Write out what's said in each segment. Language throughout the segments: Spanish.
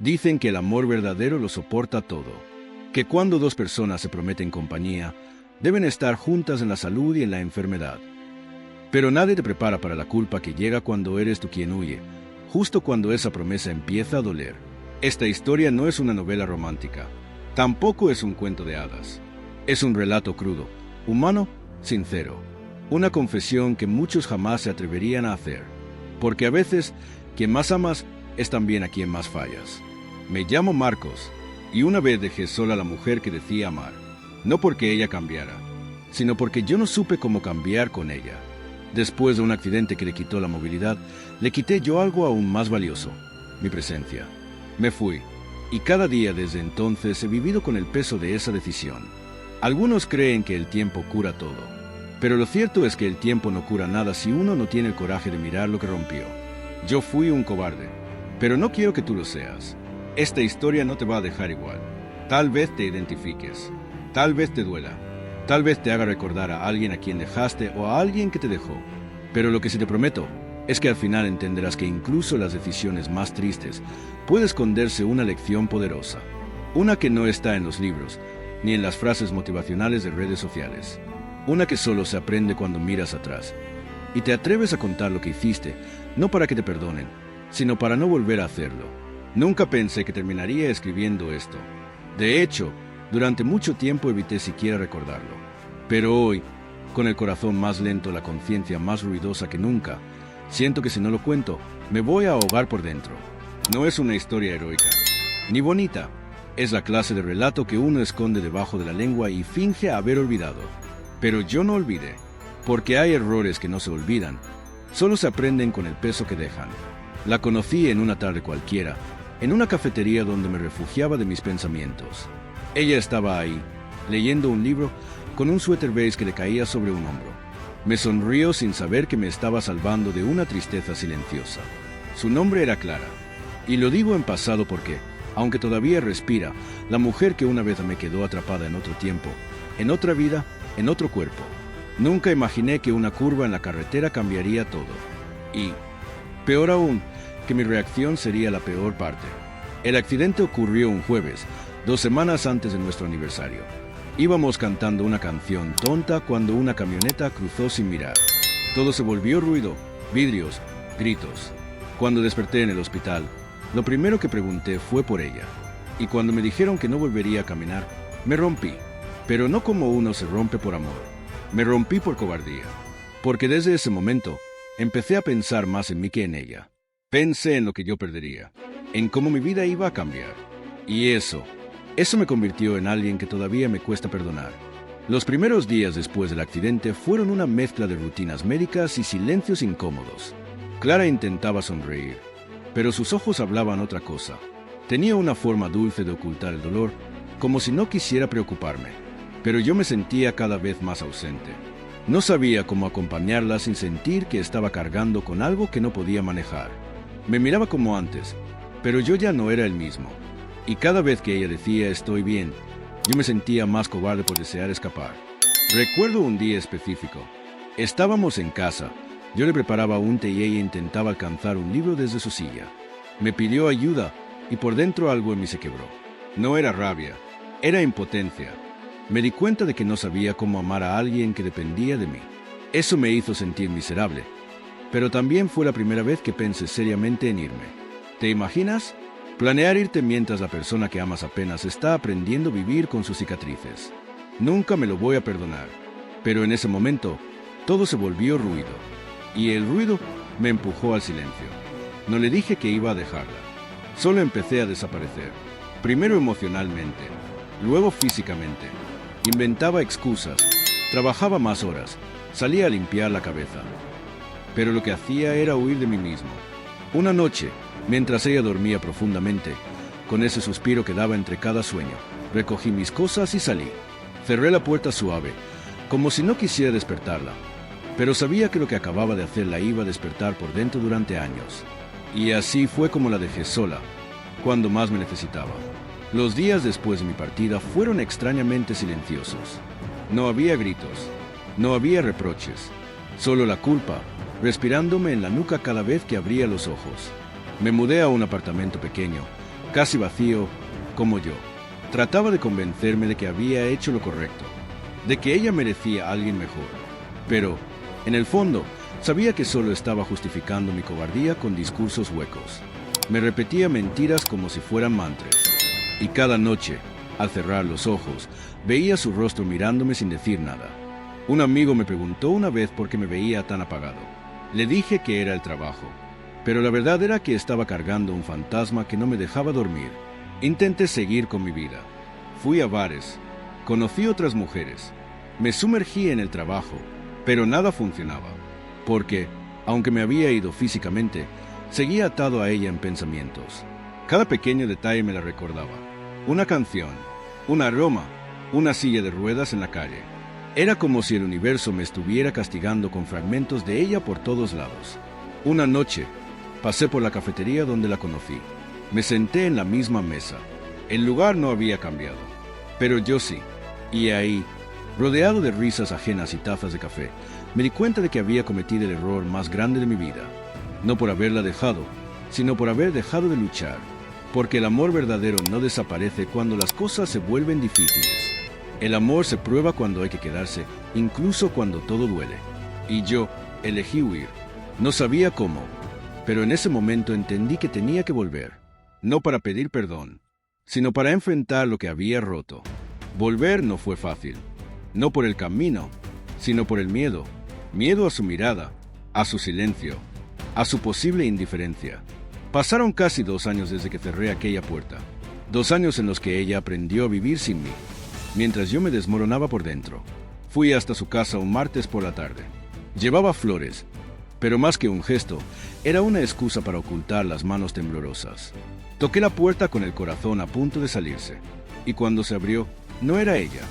Dicen que el amor verdadero lo soporta todo, que cuando dos personas se prometen compañía, deben estar juntas en la salud y en la enfermedad. Pero nadie te prepara para la culpa que llega cuando eres tú quien huye, justo cuando esa promesa empieza a doler. Esta historia no es una novela romántica, tampoco es un cuento de hadas. Es un relato crudo, humano, sincero. Una confesión que muchos jamás se atreverían a hacer, porque a veces quien más amas es también a quien más fallas. Me llamo Marcos, y una vez dejé sola a la mujer que decía amar, no porque ella cambiara, sino porque yo no supe cómo cambiar con ella. Después de un accidente que le quitó la movilidad, le quité yo algo aún más valioso, mi presencia. Me fui, y cada día desde entonces he vivido con el peso de esa decisión. Algunos creen que el tiempo cura todo, pero lo cierto es que el tiempo no cura nada si uno no tiene el coraje de mirar lo que rompió. Yo fui un cobarde, pero no quiero que tú lo seas. Esta historia no te va a dejar igual. Tal vez te identifiques, tal vez te duela, tal vez te haga recordar a alguien a quien dejaste o a alguien que te dejó. Pero lo que sí te prometo es que al final entenderás que incluso las decisiones más tristes puede esconderse una lección poderosa. Una que no está en los libros, ni en las frases motivacionales de redes sociales. Una que solo se aprende cuando miras atrás y te atreves a contar lo que hiciste, no para que te perdonen, sino para no volver a hacerlo. Nunca pensé que terminaría escribiendo esto. De hecho, durante mucho tiempo evité siquiera recordarlo. Pero hoy, con el corazón más lento, la conciencia más ruidosa que nunca, siento que si no lo cuento, me voy a ahogar por dentro. No es una historia heroica, ni bonita. Es la clase de relato que uno esconde debajo de la lengua y finge haber olvidado. Pero yo no olvidé, porque hay errores que no se olvidan, solo se aprenden con el peso que dejan. La conocí en una tarde cualquiera, en una cafetería donde me refugiaba de mis pensamientos. Ella estaba ahí, leyendo un libro, con un suéter beige que le caía sobre un hombro. Me sonrió sin saber que me estaba salvando de una tristeza silenciosa. Su nombre era Clara, y lo digo en pasado porque, aunque todavía respira, la mujer que una vez me quedó atrapada en otro tiempo, en otra vida, en otro cuerpo. Nunca imaginé que una curva en la carretera cambiaría todo. Y, peor aún, que mi reacción sería la peor parte. El accidente ocurrió un jueves, 2 semanas antes de nuestro aniversario. Íbamos cantando una canción tonta cuando una camioneta cruzó sin mirar. Todo se volvió ruido, vidrios, gritos. Cuando desperté en el hospital, lo primero que pregunté fue por ella. Y cuando me dijeron que no volvería a caminar, me rompí. Pero no como uno se rompe por amor. Me rompí por cobardía. Porque desde ese momento, empecé a pensar más en mí que en ella. Pensé en lo que yo perdería, en cómo mi vida iba a cambiar. Y eso me convirtió en alguien que todavía me cuesta perdonar. Los primeros días después del accidente fueron una mezcla de rutinas médicas y silencios incómodos. Clara intentaba sonreír, pero sus ojos hablaban otra cosa. Tenía una forma dulce de ocultar el dolor, como si no quisiera preocuparme. Pero yo me sentía cada vez más ausente. No sabía cómo acompañarla sin sentir que estaba cargando con algo que no podía manejar. Me miraba como antes, pero yo ya no era el mismo. Y cada vez que ella decía estoy bien, yo me sentía más cobarde por desear escapar. Recuerdo un día específico. Estábamos en casa, yo le preparaba un té y ella intentaba alcanzar un libro desde su silla. Me pidió ayuda y por dentro algo en mí se quebró. No era rabia, era impotencia. Me di cuenta de que no sabía cómo amar a alguien que dependía de mí. Eso me hizo sentir miserable. Pero también fue la primera vez que pensé seriamente en irme. ¿Te imaginas? Planear irte mientras la persona que amas apenas está aprendiendo a vivir con sus cicatrices. Nunca me lo voy a perdonar. Pero en ese momento, todo se volvió ruido. Y el ruido me empujó al silencio. No le dije que iba a dejarla. Solo empecé a desaparecer. Primero emocionalmente, luego físicamente. Inventaba excusas, trabajaba más horas, salía a limpiar la cabeza. Pero lo que hacía era huir de mí mismo. Una noche, mientras ella dormía profundamente, con ese suspiro que daba entre cada sueño, recogí mis cosas y salí. Cerré la puerta suave, como si no quisiera despertarla, pero sabía que lo que acababa de hacer la iba a despertar por dentro durante años. Y así fue como la dejé sola, cuando más me necesitaba. Los días después de mi partida fueron extrañamente silenciosos. No había gritos, no había reproches, solo la culpa, respirándome en la nuca cada vez que abría los ojos. Me mudé a un apartamento pequeño, casi vacío, como yo. Trataba de convencerme de que había hecho lo correcto, de que ella merecía a alguien mejor. Pero, en el fondo, sabía que solo estaba justificando mi cobardía con discursos huecos. Me repetía mentiras como si fueran mantras. Y cada noche, al cerrar los ojos, veía su rostro mirándome sin decir nada. Un amigo me preguntó una vez por qué me veía tan apagado. Le dije que era el trabajo, pero la verdad era que estaba cargando un fantasma que no me dejaba dormir. Intenté seguir con mi vida. Fui a bares, conocí otras mujeres, me sumergí en el trabajo, pero nada funcionaba, porque, aunque me había ido físicamente, seguía atado a ella en pensamientos. Cada pequeño detalle me la recordaba. Una canción, un aroma, una silla de ruedas en la calle. Era como si el universo me estuviera castigando con fragmentos de ella por todos lados. Una noche, pasé por la cafetería donde la conocí. Me senté en la misma mesa. El lugar no había cambiado, pero yo sí. Y ahí, rodeado de risas ajenas y tazas de café, me di cuenta de que había cometido el error más grande de mi vida. No por haberla dejado, sino por haber dejado de luchar. Porque el amor verdadero no desaparece cuando las cosas se vuelven difíciles. El amor se prueba cuando hay que quedarse, incluso cuando todo duele. Y yo elegí huir. No sabía cómo, pero en ese momento entendí que tenía que volver. No para pedir perdón, sino para enfrentar lo que había roto. Volver no fue fácil. No por el camino, sino por el miedo. Miedo a su mirada, a su silencio, a su posible indiferencia. Pasaron casi 2 años desde que cerré aquella puerta. 2 años en los que ella aprendió a vivir sin mí, mientras yo me desmoronaba por dentro. Fui hasta su casa un martes por la tarde. Llevaba flores, pero más que un gesto, era una excusa para ocultar las manos temblorosas. Toqué la puerta con el corazón a punto de salirse, y cuando se abrió, no era ella.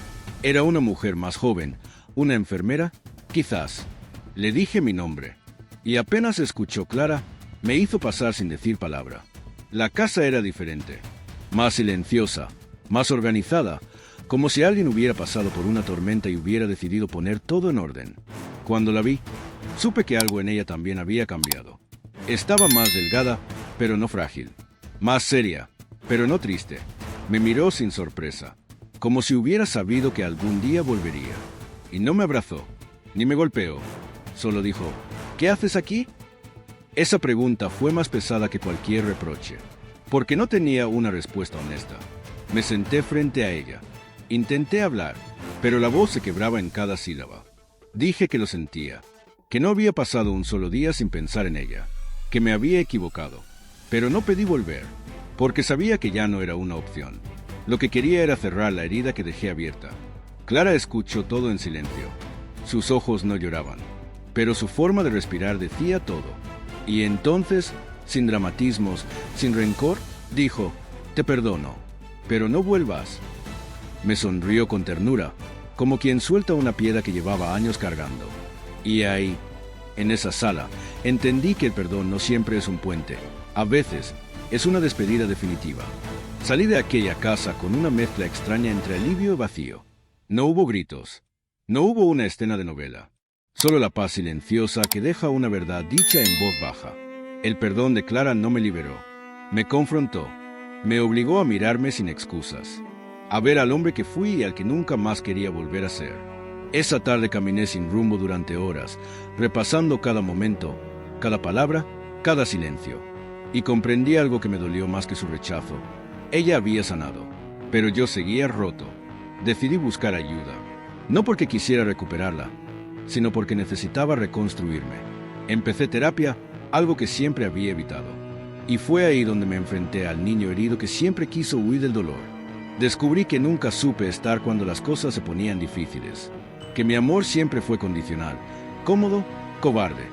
Era una mujer más joven, una enfermera, quizás. Le dije mi nombre, y apenas escuchó Clara, me hizo pasar sin decir palabra. La casa era diferente, más silenciosa, más organizada, como si alguien hubiera pasado por una tormenta y hubiera decidido poner todo en orden. Cuando la vi, supe que algo en ella también había cambiado. Estaba más delgada, pero no frágil. Más seria, pero no triste. Me miró sin sorpresa, como si hubiera sabido que algún día volvería. Y no me abrazó, ni me golpeó. Solo dijo, ¿qué haces aquí? Esa pregunta fue más pesada que cualquier reproche, porque no tenía una respuesta honesta. Me senté frente a ella. Intenté hablar, pero la voz se quebraba en cada sílaba. Dije que lo sentía, que no había pasado un solo día sin pensar en ella, que me había equivocado. Pero no pedí volver, porque sabía que ya no era una opción. Lo que quería era cerrar la herida que dejé abierta. Clara escuchó todo en silencio. Sus ojos no lloraban, pero su forma de respirar decía todo. Y entonces, sin dramatismos, sin rencor, dijo, te perdono, pero no vuelvas. Me sonrió con ternura, como quien suelta una piedra que llevaba años cargando. Y ahí, en esa sala, entendí que el perdón no siempre es un puente. A veces, es una despedida definitiva. Salí de aquella casa con una mezcla extraña entre alivio y vacío. No hubo gritos. No hubo una escena de novela. Solo la paz silenciosa que deja una verdad dicha en voz baja. El perdón de Clara no me liberó. Me confrontó. Me obligó a mirarme sin excusas. A ver al hombre que fui y al que nunca más quería volver a ser. Esa tarde caminé sin rumbo durante horas, repasando cada momento, cada palabra, cada silencio. Y comprendí algo que me dolió más que su rechazo. Ella había sanado, pero yo seguía roto. Decidí buscar ayuda, no porque quisiera recuperarla, sino porque necesitaba reconstruirme. Empecé terapia, algo que siempre había evitado. Y fue ahí donde me enfrenté al niño herido que siempre quiso huir del dolor. Descubrí que nunca supe estar cuando las cosas se ponían difíciles. Que mi amor siempre fue condicional, cómodo, cobarde.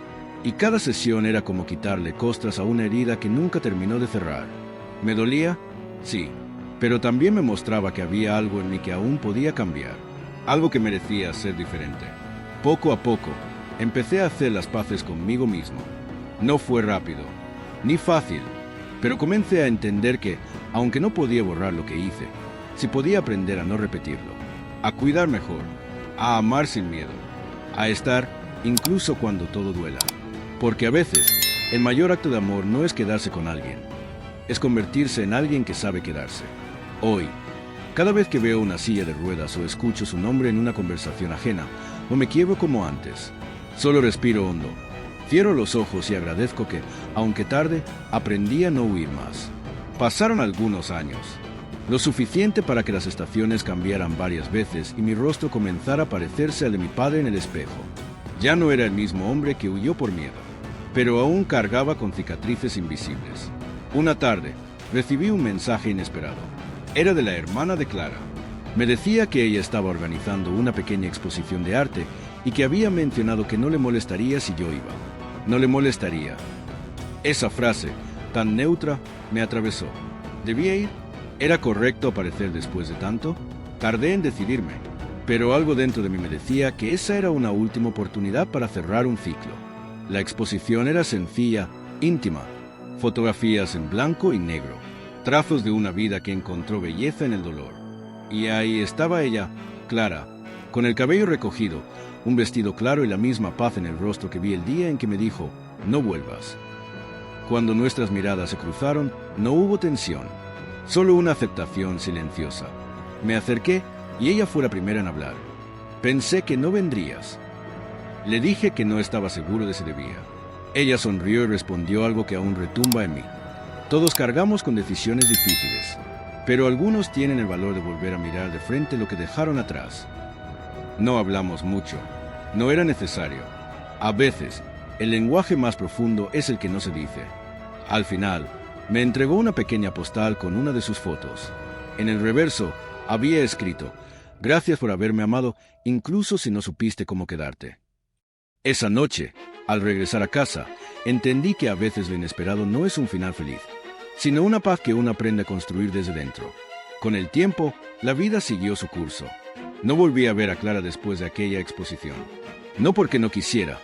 Y cada sesión era como quitarle costras a una herida que nunca terminó de cerrar. ¿Me dolía? Sí, pero también me mostraba que había algo en mí que aún podía cambiar, algo que merecía ser diferente. Poco a poco, empecé a hacer las paces conmigo mismo. No fue rápido, ni fácil, pero comencé a entender que, aunque no podía borrar lo que hice, sí podía aprender a no repetirlo, a cuidar mejor, a amar sin miedo, a estar incluso cuando todo duela. Porque a veces, el mayor acto de amor no es quedarse con alguien, es convertirse en alguien que sabe quedarse. Hoy, cada vez que veo una silla de ruedas o escucho su nombre en una conversación ajena, no me quiebro como antes. Solo respiro hondo, cierro los ojos y agradezco que, aunque tarde, aprendí a no huir más. Pasaron algunos años, lo suficiente para que las estaciones cambiaran varias veces y mi rostro comenzara a parecerse al de mi padre en el espejo. Ya no era el mismo hombre que huyó por miedo, pero aún cargaba con cicatrices invisibles. Una tarde, recibí un mensaje inesperado. Era de la hermana de Clara. Me decía que ella estaba organizando una pequeña exposición de arte y que había mencionado que no le molestaría si yo iba. No le molestaría. Esa frase, tan neutra, me atravesó. ¿Debía ir? ¿Era correcto aparecer después de tanto? Tardé en decidirme, pero algo dentro de mí me decía que esa era una última oportunidad para cerrar un ciclo. La exposición era sencilla, íntima, fotografías en blanco y negro, trazos de una vida que encontró belleza en el dolor. Y ahí estaba ella, Clara, con el cabello recogido, un vestido claro y la misma paz en el rostro que vi el día en que me dijo, no vuelvas. Cuando nuestras miradas se cruzaron, no hubo tensión, solo una aceptación silenciosa. Me acerqué y ella fue la primera en hablar. Pensé que no vendrías. Le dije que no estaba seguro de si debía. Ella sonrió y respondió algo que aún retumba en mí. Todos cargamos con decisiones difíciles, pero algunos tienen el valor de volver a mirar de frente lo que dejaron atrás. No hablamos mucho. No era necesario. A veces, el lenguaje más profundo es el que no se dice. Al final, me entregó una pequeña postal con una de sus fotos. En el reverso, había escrito, gracias por haberme amado, incluso si no supiste cómo quedarte. Esa noche, al regresar a casa, entendí que a veces lo inesperado no es un final feliz, sino una paz que uno aprende a construir desde dentro. Con el tiempo, la vida siguió su curso. No volví a ver a Clara después de aquella exposición. No porque no quisiera,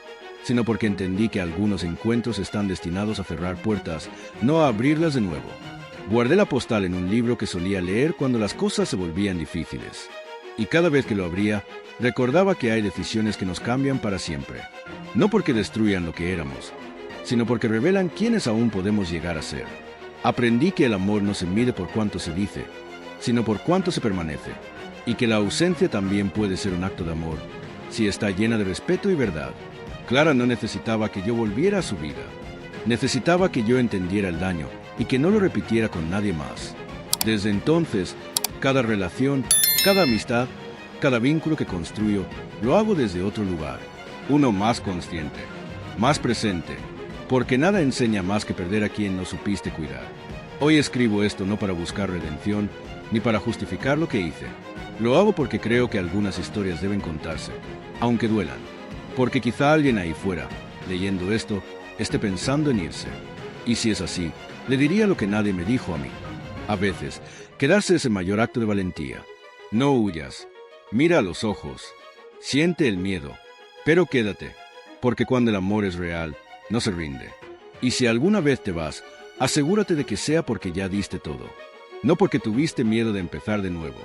sino porque entendí que algunos encuentros están destinados a cerrar puertas, no a abrirlas de nuevo. Guardé la postal en un libro que solía leer cuando las cosas se volvían difíciles. Y cada vez que lo abría, recordaba que hay decisiones que nos cambian para siempre. No porque destruyan lo que éramos, sino porque revelan quiénes aún podemos llegar a ser. Aprendí que el amor no se mide por cuánto se dice, sino por cuánto se permanece, y que la ausencia también puede ser un acto de amor, si está llena de respeto y verdad. Clara no necesitaba que yo volviera a su vida. Necesitaba que yo entendiera el daño y que no lo repitiera con nadie más. Desde entonces, cada relación, cada amistad, cada vínculo que construyo, lo hago desde otro lugar, uno más consciente, más presente, porque nada enseña más que perder a quien no supiste cuidar. Hoy escribo esto no para buscar redención, ni para justificar lo que hice. Lo hago porque creo que algunas historias deben contarse, aunque duelan, porque quizá alguien ahí fuera, leyendo esto, esté pensando en irse. Y si es así, le diría lo que nadie me dijo a mí. A veces, quedarse es el mayor acto de valentía. No huyas, mira a los ojos, siente el miedo, pero quédate, porque cuando el amor es real, no se rinde. Y si alguna vez te vas, asegúrate de que sea porque ya diste todo, no porque tuviste miedo de empezar de nuevo.